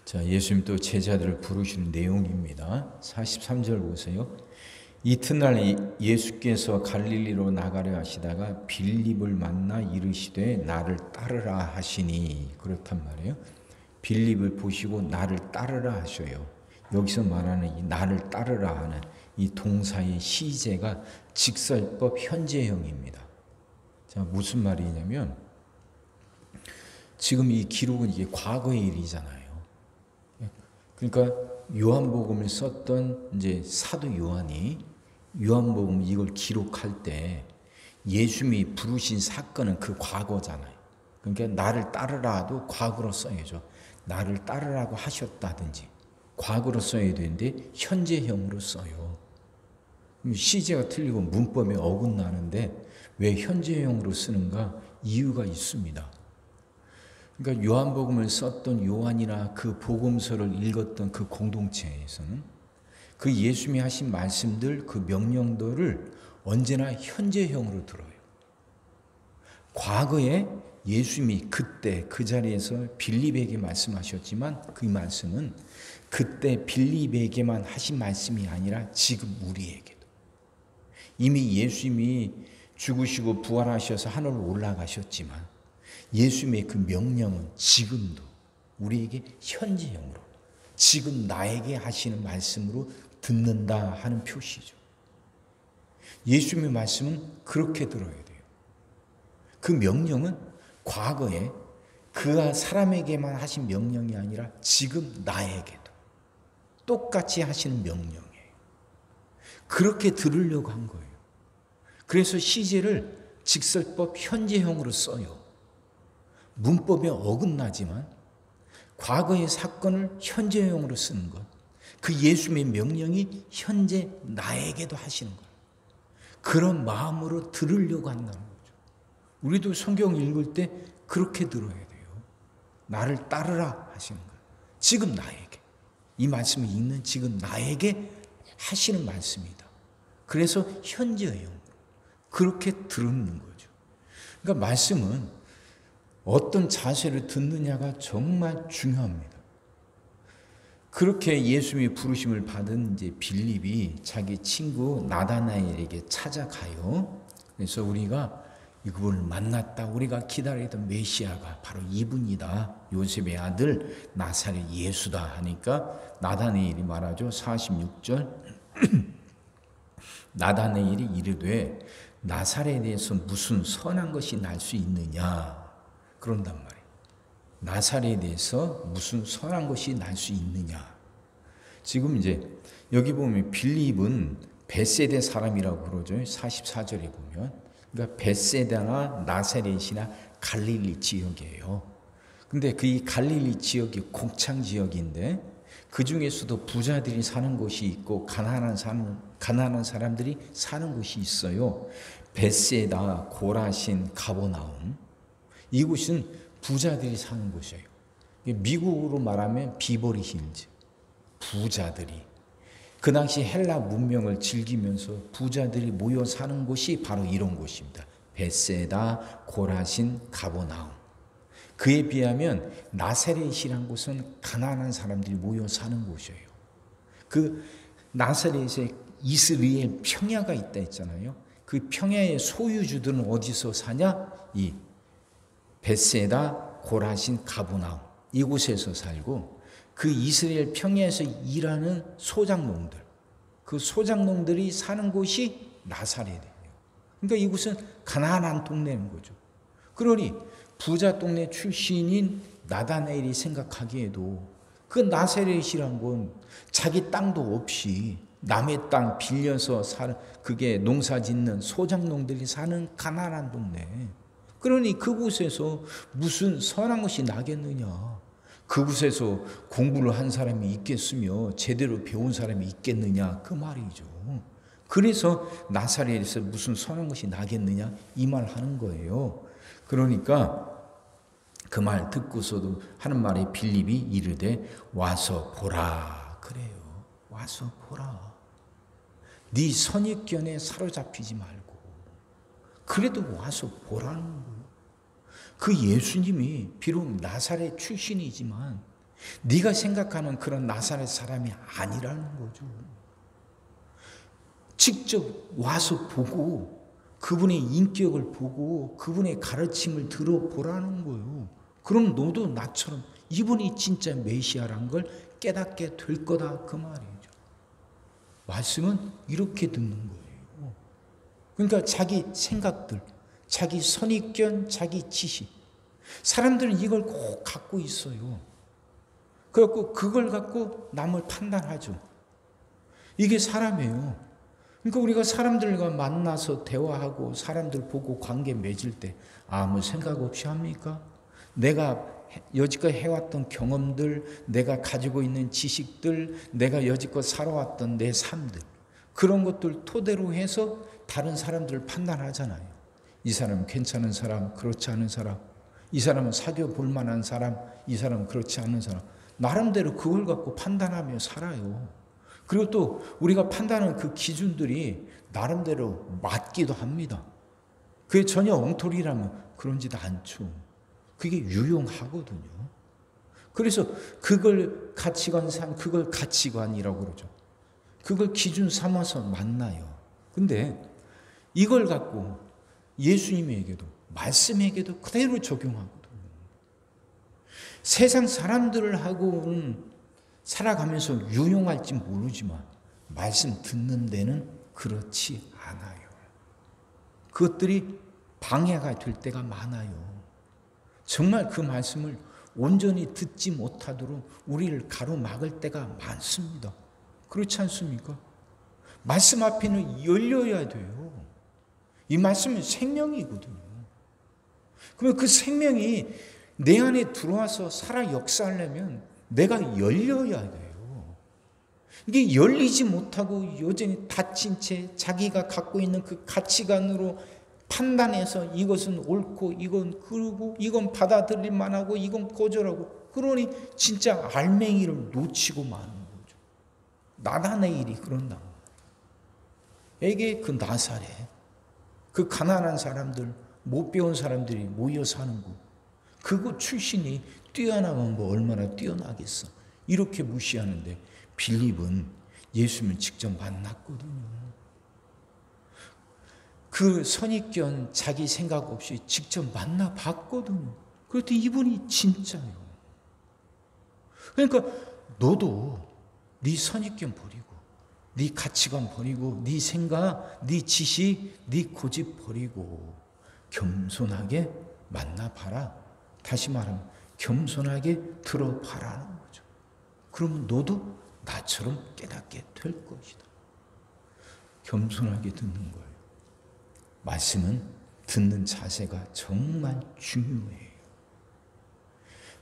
자, 예수님 또 제자들을 부르시는 내용입니다. 43절 보세요. 이튿날 예수께서 갈릴리로 나가려 하시다가 빌립을 만나 이르시되 나를 따르라 하시니, 그렇단 말이에요. 빌립을 보시고 나를 따르라 하셔요. 여기서 말하는 이 나를 따르라 하는 이 동사의 시제가 직설법 현재형입니다. 자, 무슨 말이냐면 지금 이 기록은 이게 과거의 일이잖아요. 그러니까 요한복음을 썼던 이제 사도 요한이 요한복음 이걸 기록할 때 예수님이 부르신 사건은 그 과거잖아요. 그러니까 나를 따르라도 과거로 써야죠. 나를 따르라고 하셨다든지 과거로 써야 되는데 현재형으로 써요. 시제가 틀리고 문법에 어긋나는데 왜 현재형으로 쓰는가? 이유가 있습니다. 그러니까 요한복음을 썼던 요한이나 그 복음서를 읽었던 그 공동체에서는 그 예수님이 하신 말씀들, 그 명령들을 언제나 현재형으로 들어요. 과거에 예수님이 그때 그 자리에서 빌립에게 말씀하셨지만 그 말씀은 그때 빌립에게만 하신 말씀이 아니라 지금 우리에게도. 이미 예수님이 죽으시고 부활하셔서 하늘로 올라가셨지만 예수님의 그 명령은 지금도 우리에게 현재형으로 지금 나에게 하시는 말씀으로 듣는다 하는 표시죠. 예수님의 말씀은 그렇게 들어야 돼요. 그 명령은 과거에 그 사람에게만 하신 명령이 아니라 지금 나에게도 똑같이 하시는 명령이에요. 그렇게 들으려고 한 거예요. 그래서 시제를 직설법 현재형으로 써요. 문법에 어긋나지만 과거의 사건을 현재형으로 쓰는 것, 그 예수님의 명령이 현재 나에게도 하시는 것, 그런 마음으로 들으려고 한다는 거죠. 우리도 성경 읽을 때 그렇게 들어야 돼요. 나를 따르라 하시는 거예요. 지금 나에게, 이 말씀을 읽는 지금 나에게 하시는 말씀이다. 그래서 현재형으로 그렇게 들는 거죠. 그러니까 말씀은 어떤 자세를 듣느냐가 정말 중요합니다. 그렇게 예수님이 부르심을 받은 이제 빌립이 자기 친구 나다나엘에게 찾아가요. 그래서 우리가 이분을 만났다. 우리가 기다리던 메시아가 바로 이분이다. 요셉의 아들 나사렛 예수다 하니까 나다나엘이 말하죠. 46절 나다나엘이 이르되 나사렛에서 무슨 선한 것이 날 수 있느냐. 그런단 말이에요. 나사렛에서 무슨 선한 것이 날 수 있느냐. 지금 이제 여기 보면 빌립은 벳세다 사람이라고 그러죠. 44절에 보면. 그러니까 벳세다나 나사렛이나 갈릴리 지역이에요. 근데 그 이 갈릴리 지역이 곡창 지역인데 그 중에서도 부자들이 사는 곳이 있고 가난한 사람들이 사는 곳이 있어요. 벳세다, 고라신, 가버나움. 이곳은 부자들이 사는 곳이에요. 미국으로 말하면 비버리 힐즈. 부자들이. 그 당시 헬라 문명을 즐기면서 부자들이 모여 사는 곳이 바로 이런 곳입니다. 벳세다, 고라신, 가버나움. 그에 비하면 나사렛이란 곳은 가난한 사람들이 모여 사는 곳이에요. 그 나사렛에 이스라엘 평야가 있다 했잖아요. 그 평야의 소유주들은 어디서 사냐? 이 벳세다, 고라신, 가버나움 이곳에서 살고 그 이스라엘 평야에서 일하는 소작농들, 그 소작농들이 사는 곳이 나사렛이에요. 그러니까 이곳은 가난한 동네인 거죠. 그러니 부자 동네 출신인 나다나엘이 생각하기에도 그 나사렛이란 건 자기 땅도 없이 남의 땅 빌려서 그게 농사 짓는 소작농들이 사는 가난한 동네. 그러니 그곳에서 무슨 선한 것이 나겠느냐. 그곳에서 공부를 한 사람이 있겠으며 제대로 배운 사람이 있겠느냐. 그 말이죠. 그래서 나사렛에서 무슨 선한 것이 나겠느냐. 이 말 하는 거예요. 그러니까 그 말 듣고서도 하는 말이 빌립이 이르되 와서 보라. 그래요. 와서 보라. 네 선입견에 사로잡히지 말고 그래도 와서 보라는 거예요. 그 예수님이 비록 나사렛 출신이지만 네가 생각하는 그런 나사렛 사람이 아니라는 거죠. 직접 와서 보고 그분의 인격을 보고 그분의 가르침을 들어보라는 거예요. 그럼 너도 나처럼 이분이 진짜 메시아란 걸 깨닫게 될 거다 그 말이죠. 말씀은 이렇게 듣는 거예요. 그러니까 자기 생각들, 자기 선입견, 자기 지식. 사람들은 이걸 꼭 갖고 있어요. 그래갖고 그걸 갖고 남을 판단하죠. 이게 사람이에요. 그러니까 우리가 사람들과 만나서 대화하고 사람들 보고 관계 맺을 때 아무 생각 없이 합니까? 내가 여지껏 해왔던 경험들, 내가 가지고 있는 지식들, 내가 여지껏 살아왔던 내 삶들, 그런 것들 토대로 해서 다른 사람들을 판단하잖아요. 이 사람은 괜찮은 사람, 그렇지 않은 사람, 이 사람은 사귀어 볼 만한 사람, 이 사람은 그렇지 않은 사람, 나름대로 그걸 갖고 판단하며 살아요. 그리고 또 우리가 판단하는 그 기준들이 나름대로 맞기도 합니다. 그게 전혀 엉터리라면 그런지도 않죠. 그게 유용하거든요. 그래서 그걸 가치관상, 그걸 가치관이라고 그러죠. 그걸 기준 삼아서 만나요. 근데 이걸 갖고 예수님에게도, 말씀에게도 그대로 적용하거든요. 세상 사람들하고는 살아가면서 유용할지 모르지만 말씀 듣는 데는 그렇지 않아요. 그것들이 방해가 될 때가 많아요. 정말 그 말씀을 온전히 듣지 못하도록 우리를 가로막을 때가 많습니다. 그렇지 않습니까? 말씀 앞에는 열려야 돼요. 이 말씀은 생명이거든요. 그러면 그 생명이 내 안에 들어와서 살아 역사하려면 내가 열려야 돼요. 이게 열리지 못하고 여전히 닫힌 채 자기가 갖고 있는 그 가치관으로 판단해서 이것은 옳고 이건 그르고 이건 받아들일 만하고 이건 거절하고, 그러니 진짜 알맹이를 놓치고 마는 거죠. 나다네일이 그런다. 에게 그 나사렛, 그 가난한 사람들, 못 배운 사람들이 모여 사는 곳, 그곳 출신이 뛰어나면 뭐 얼마나 뛰어나겠어. 이렇게 무시하는데 빌립은 예수님을 직접 만났거든요. 그 선입견, 자기 생각 없이 직접 만나봤거든요. 그랬더니 이분이 진짜예요. 그러니까 너도 네 선입견 버리고 네 가치관 버리고 네 생각, 네 지식, 네 고집 버리고 겸손하게 만나봐라. 다시 말하면 겸손하게 들어봐라는 거죠. 그러면 너도 나처럼 깨닫게 될 것이다. 겸손하게 듣는 거예요. 말씀은 듣는 자세가 정말 중요해요.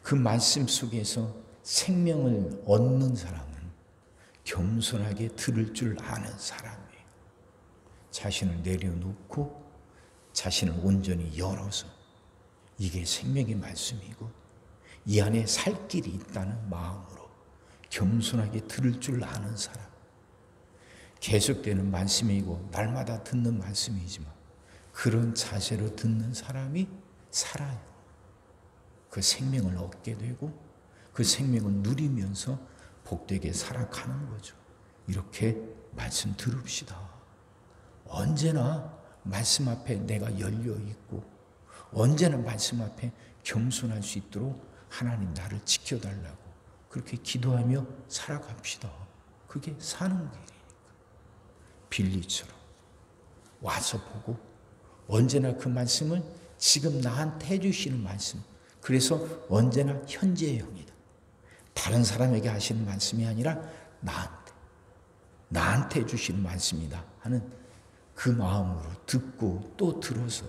그 말씀 속에서 생명을 얻는 사람은 겸손하게 들을 줄 아는 사람이에요. 자신을 내려놓고 자신을 온전히 열어서 이게 생명의 말씀이고 이 안에 살 길이 있다는 마음으로 겸손하게 들을 줄 아는 사람. 계속되는 말씀이고 날마다 듣는 말씀이지만 그런 자세로 듣는 사람이 살아요. 그 생명을 얻게 되고 그 생명을 누리면서 복되게 살아가는 거죠. 이렇게 말씀 들읍시다. 언제나 말씀 앞에 내가 열려 있고 언제나 말씀 앞에 겸손할 수 있도록 하나님 나를 지켜달라고 그렇게 기도하며 살아갑시다. 그게 사는 길이니까. 빌리처럼 와서 보고 언제나 그 말씀은 지금 나한테 해주시는 말씀, 그래서 언제나 현재형이다. 다른 사람에게 하시는 말씀이 아니라 나한테 해주시는 말씀이다 하는 그 마음으로 듣고 또 들어서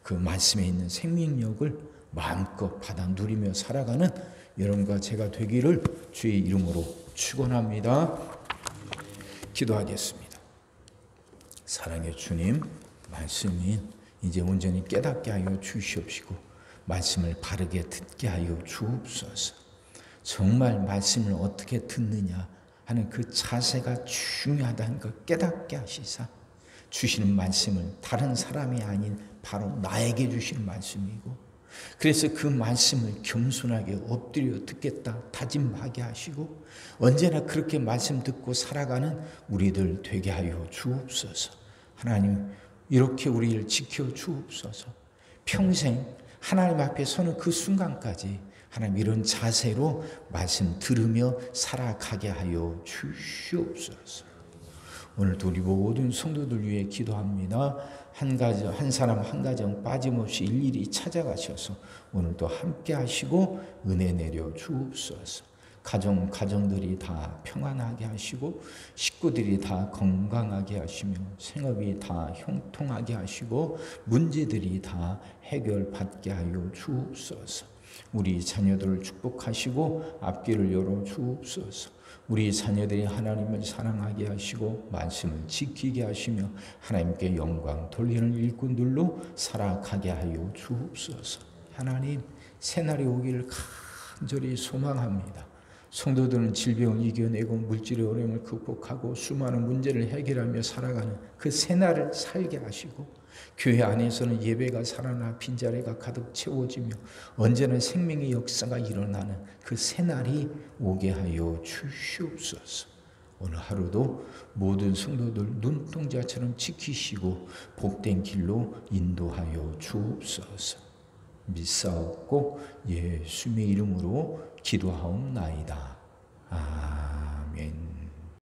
그 말씀에 있는 생명력을 마음껏 받아 누리며 살아가는 여러분과 제가 되기를 주의 이름으로 축원합니다. 기도하겠습니다. 사랑의 주님, 말씀이 이제 온전히 깨닫게 하여 주시옵시고 말씀을 바르게 듣게 하여 주옵소서. 정말 말씀을 어떻게 듣느냐 하는 그 자세가 중요하다는 걸 깨닫게 하시사 주시는 말씀을 다른 사람이 아닌 바로 나에게 주시는 말씀이고 그래서 그 말씀을 겸손하게 엎드려 듣겠다 다짐하게 하시고 언제나 그렇게 말씀 듣고 살아가는 우리들 되게 하여 주옵소서. 하나님 이렇게 우리를 지켜 주옵소서. 평생 하나님 앞에 서는 그 순간까지 하나님 이런 자세로 말씀 들으며 살아가게 하여 주시옵소서. 오늘도 우리 모든 성도들 위해 기도합니다. 한 가정, 한 사람 한 가정 빠짐없이 일일이 찾아가셔서 오늘도 함께 하시고 은혜 내려 주옵소서. 가정들이 다 평안하게 하시고 식구들이 다 건강하게 하시며 생업이 다 형통하게 하시고 문제들이 다 해결받게 하여 주옵소서. 우리 자녀들을 축복하시고 앞길을 열어 주옵소서. 우리 자녀들이 하나님을 사랑하게 하시고 말씀을 지키게 하시며 하나님께 영광 돌리는 일꾼들로 살아가게 하여 주옵소서. 하나님 새날이 오기를 간절히 소망합니다. 성도들은 질병을 이겨내고 물질의 어려움을 극복하고 수많은 문제를 해결하며 살아가는 그 새날을 살게 하시고 교회 안에서는 예배가 살아나 빈자리가 가득 채워지며 언제나 생명의 역사가 일어나는 그 새날이 오게 하여 주시옵소서. 오늘 하루도 모든 성도들 눈동자처럼 지키시고 복된 길로 인도하여 주옵소서. 믿사옵고 예수님의 이름으로 기도하옵나이다. 아멘.